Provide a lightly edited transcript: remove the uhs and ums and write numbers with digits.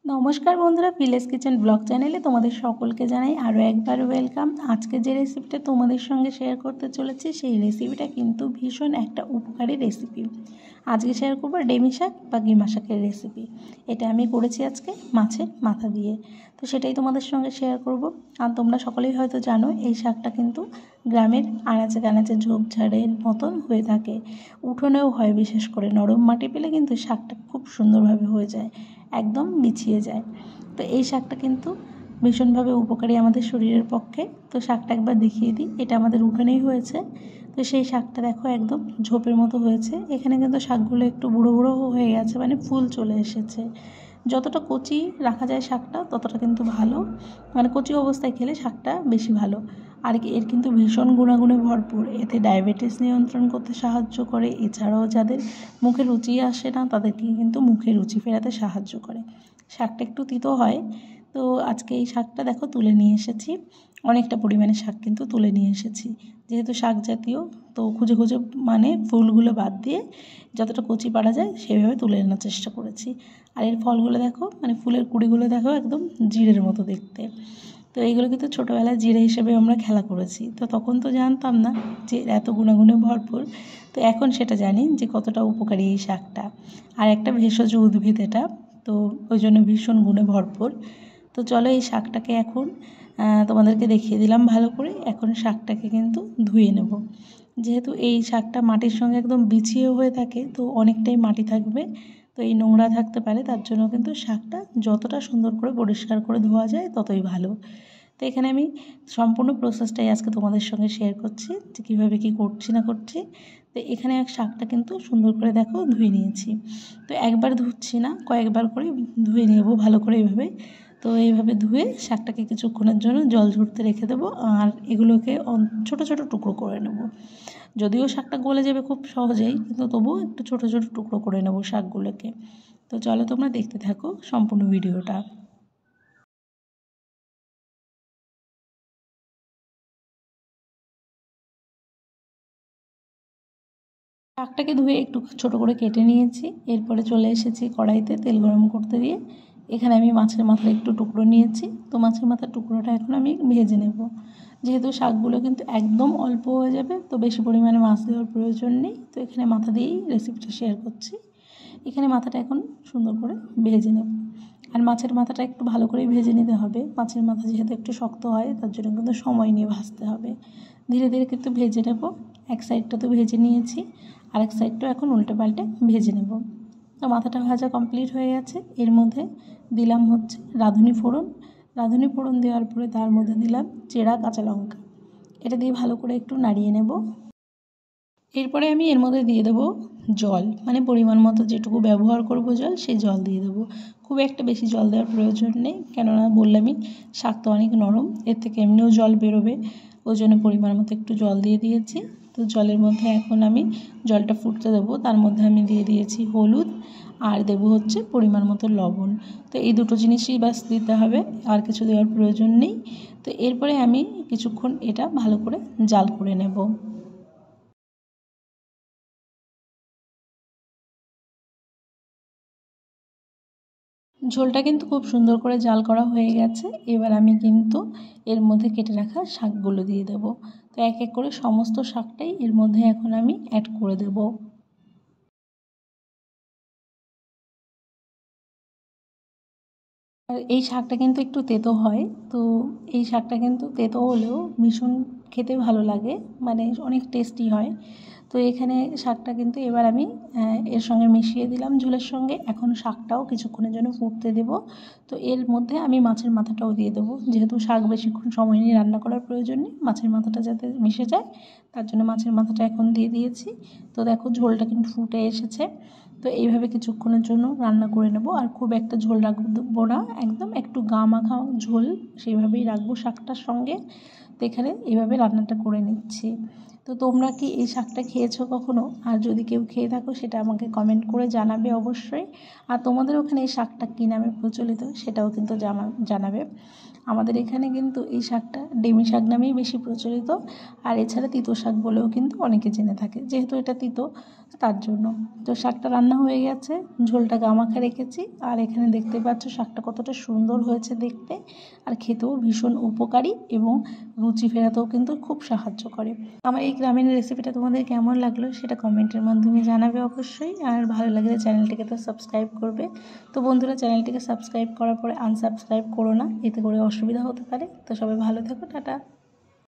নমস্কার বন্ধুরা, village kitchen blog চ্যানেলে তোমাদের সকলকে জানাই আরও একবার ওয়েলকাম। আজকে যে রেসিপিটা তোমাদের সঙ্গে শেয়ার করতে চলেছি সেই রেসিপিটা কিন্তু ভীষণ একটা উপকারী রেসিপি। আজকে শেয়ার করবো ডেমি শাক বা গিমা শাকের রেসিপি। এটা আমি করেছি আজকে মাছের মাথা দিয়ে, তো সেটাই তোমাদের সঙ্গে শেয়ার করব। আর তোমরা সকলেই হয়তো জানো এই শাকটা কিন্তু গ্রামের আনাচে কানাচে ঝোপঝাড়ের মতন হয়ে থাকে, উঠোনেও হয়। বিশেষ করে নরম মাটি পেলে কিন্তু শাকটা খুব সুন্দরভাবে হয়ে যায়, একদম বিছিয়ে যায়। তো এই শাকটা কিন্তু ভীষণভাবে উপকারী আমাদের শরীরের পক্ষে। তো শাকটা একবার দেখিয়ে দিই, এটা আমাদের উঠানেই হয়েছে। তো সেই শাকটা দেখো একদম ঝোপের মতো হয়েছে। এখানে কিন্তু শাকগুলো একটু বুড়ো বুড়ো হয়ে গেছে, মানে ফুল চলে এসেছে। যতটা কচি রাখা যায় শাকটা ততটা কিন্তু ভালো, মানে কচি অবস্থায় খেলে শাকটা বেশি ভালো। আর এর কিন্তু ভীষণ গুণাগুণে ভরপুর। এতে ডায়াবেটিস নিয়ন্ত্রণ করতে সাহায্য করে, এছাড়াও যাদের মুখে রুচি আসে না তাদেরকে কিন্তু মুখে রুচি ফেরাতে সাহায্য করে। শাকটা একটু তিতো হয়। তো আজকে এই শাকটা দেখো তুলে নিয়ে এসেছি, অনেকটা পরিমাণে শাক কিন্তু তুলে নিয়ে এসেছি। যেহেতু শাক জাতীয়, তো খুঁজে খুঁজে মানে ফুলগুলো বাদ দিয়ে যতটা কচি পারা যায় সেভাবে তুলে আনার চেষ্টা করেছি। আর এর ফলগুলো দেখো, মানে ফুলের কুড়িগুলো দেখো একদম জিরের মতো দেখতে। তো এইগুলো কিন্তু ছোটোবেলায় জিরে হিসেবে আমরা খেলা করেছি। তো তখন তো জানতাম না যে এত গুণাগুণে ভরপুর। তো এখন সেটা জানি যে কতটা উপকারী এই শাকটা। আর একটা ভেষজ উদ্ভিদ এটা, তো ওই জন্য ভীষণ গুণে ভরপুর। তো চলো এই শাকটাকে এখন তোমাদেরকে দেখিয়ে দিলাম ভালো করে। এখন শাকটাকে কিন্তু ধুয়ে নেব। যেহেতু এই শাকটা মাটির সঙ্গে একদম বিছিয়ে হয়ে থাকে, তো অনেকটাই মাটি থাকবে, তো এই নোংরা থাকতে পারে। তার জন্য কিন্তু শাকটা যতটা সুন্দর করে পরিষ্কার করে ধোয়া যায় ততই ভালো। তো এখানে আমি সম্পূর্ণ প্রসেসটাই আজকে তোমাদের সঙ্গে শেয়ার করছি যে কীভাবে কী করছি না করছি। তো এখানে শাকটা কিন্তু সুন্দর করে দেখো ধুয়ে নিয়েছি। তো একবার ধুচ্ছি না, কয়েকবার করে ধুয়ে নেব ভালো করে এইভাবে। তো এইভাবে ধুয়ে শাকটাকে কিছুক্ষণের জন্য জল ঝরতে রেখে দেবো। আর এগুলোকে ছোটো ছোটো টুকরো করে নেব। যদিও শাকটা গলে যাবে খুব সহজেই, কিন্তু তবুও একটু ছোটো ছোটো টুকরো করে নেব শাকগুলোকে। তো চলো তোমরা দেখতে থাকো সম্পূর্ণ ভিডিওটা। শাকটাকে ধুয়ে একটু ছোটো করে কেটে নিয়েছি। এরপরে চলে এসেছি কড়াইতে তেল গরম করতে দিয়ে। এখানে আমি মাছের মাথার একটু টুকরো নিয়েছি। তো মাছের মাথার টুকরোটা এখন আমি ভেজে নেব। যেহেতু শাকগুলো কিন্তু একদম অল্প হয়ে যাবে, তো বেশি পরিমাণে মাছ দেওয়ার প্রয়োজন নেই। তো এখানে মাথা দিয়েই রেসিপিটা শেয়ার করছি। এখানে মাথাটা এখন সুন্দর করে ভেজে নেব। আর মাছের মাথাটা একটু ভালো করেই ভেজে নিতে হবে। মাছের মাথা যেহেতু একটু শক্ত হয়, তার জন্য কিন্তু সময় নিয়ে ভাজতে হবে। ধীরে ধীরে কিন্তু ভেজে নেব। এক সাইডটা তো ভেজে নিয়েছি, আরেক সাইডটাও এখন উল্টে পাল্টে ভেজে নেব। তো মাথাটা ভাজা কমপ্লিট হয়ে গেছে। এর মধ্যে দিলাম হচ্ছে রাঁধুনি ফোড়ন। রাঁধুনি ফোড়ন দেওয়ার পরে তার মধ্যে দিলাম চেরা কাঁচা লঙ্কা। এটা দিয়ে ভালো করে একটু নাড়িয়ে নেব। এরপরে আমি এর মধ্যে দিয়ে দেবো জল, মানে পরিমাণ মতো যেটুকু ব্যবহার করব জল, সেই জল দিয়ে দেবো। খুব একটা বেশি জল দেওয়ার প্রয়োজন নেই, কেননা বললামই শাক তো অনেক নরম, এর থেকে এমনিও জল বেরোবে। ওই জন্য পরিমাণ মতো একটু জল দিয়ে দিয়েছি। তো জলের মধ্যে এখন আমি জলটা ফুটতে দেবো। তার মধ্যে আমি দিয়ে দিয়েছি হলুদ, আর দেবো হচ্ছে পরিমাণ মতো লবণ। তো এই দুটো জিনিসই বাস দিতে হবে, আর কিছু দেওয়ার প্রয়োজন নেই। তো এরপরে আমি কিছুক্ষণ এটা ভালো করে জাল করে নেব। ঝোলটা কিন্তু খুব সুন্দর করে জাল করা হয়ে গেছে। এবার আমি কিন্তু এর মধ্যে কেটে রাখা শাকগুলো দিয়ে দেবো। তো এক এক করে সমস্ত শাকটাই এর মধ্যে এখন আমি অ্যাড করে দেব। আর এই শাকটা কিন্তু একটু তেতো হয়। তো এই শাকটা কিন্তু তেতো হলেও ভীষণ খেতে ভালো লাগে, মানে অনেক টেস্টি হয়। তো এখানে শাকটা কিন্তু এবার আমি এর সঙ্গে মিশিয়ে দিলাম ঝোলের সঙ্গে। এখন শাকটাও কিছুক্ষণের জন্য ফুটতে দেব। তো এর মধ্যে আমি মাছের মাথাটাও দিয়ে দেবো। যেহেতু শাক বেশিক্ষণ সময় নিয়ে রান্না করার প্রয়োজন নেই, মাছের মাথাটা যাতে মিশে যায় তার জন্য মাছের মাথাটা এখন দিয়ে দিয়েছি। তো দেখো ঝোলটা কিন্তু ফুটে এসেছে। তো এইভাবে কিছুক্ষণের জন্য রান্না করে নেব। আর খুব একটা ঝোল রাখবো না, একদম একটু গা মাখা ঝোল সেইভাবেই রাখবো শাকটার সঙ্গে। তো এখানে এইভাবে রান্নাটা করে নিচ্ছি। তো তোমরা কি এই শাকটা খেয়েছো কখনো? আর যদি কেউ খেয়ে থাকো সেটা আমাকে কমেন্ট করে জানাবে অবশ্যই। আর তোমাদের ওখানে এই শাকটা কী নামে প্রচলিত সেটাও কিন্তু জানাবে। আমাদের এখানে কিন্তু এই শাকটা ডেমি শাক নামেই বেশি প্রচলিত। আর এছাড়া তিতো শাক বলেও কিন্তু অনেকে জেনে থাকে। যেহেতু এটা তিতো, তার জন্য। তো শাকটা রান্না হয়ে গেছে, ঝোলটা গামাখা রেখেছি। আর এখানে দেখতে পাচ্ছ শাকটা কতটা সুন্দর হয়েছে দেখতে, আর খেতেও ভীষণ উপকারী এবং রুচি ফেরাতেও কিন্তু খুব সাহায্য করে। আমার এই গ্রামীণ রেসিপিটা তোমাদের কেমন লাগলো সেটা কমেন্টের মাধ্যমে জানাবে অবশ্যই। আর ভালো লাগলে চ্যানেলটিকে তো সাবস্ক্রাইব করবে। তো বন্ধুরা, চ্যানেলটিকে সাবস্ক্রাইব করার পরে আনসাবস্ক্রাইব করো না, এতে করে অসুবিধা হতে পারে। তো সবাই ভালো থেকো, টাটা।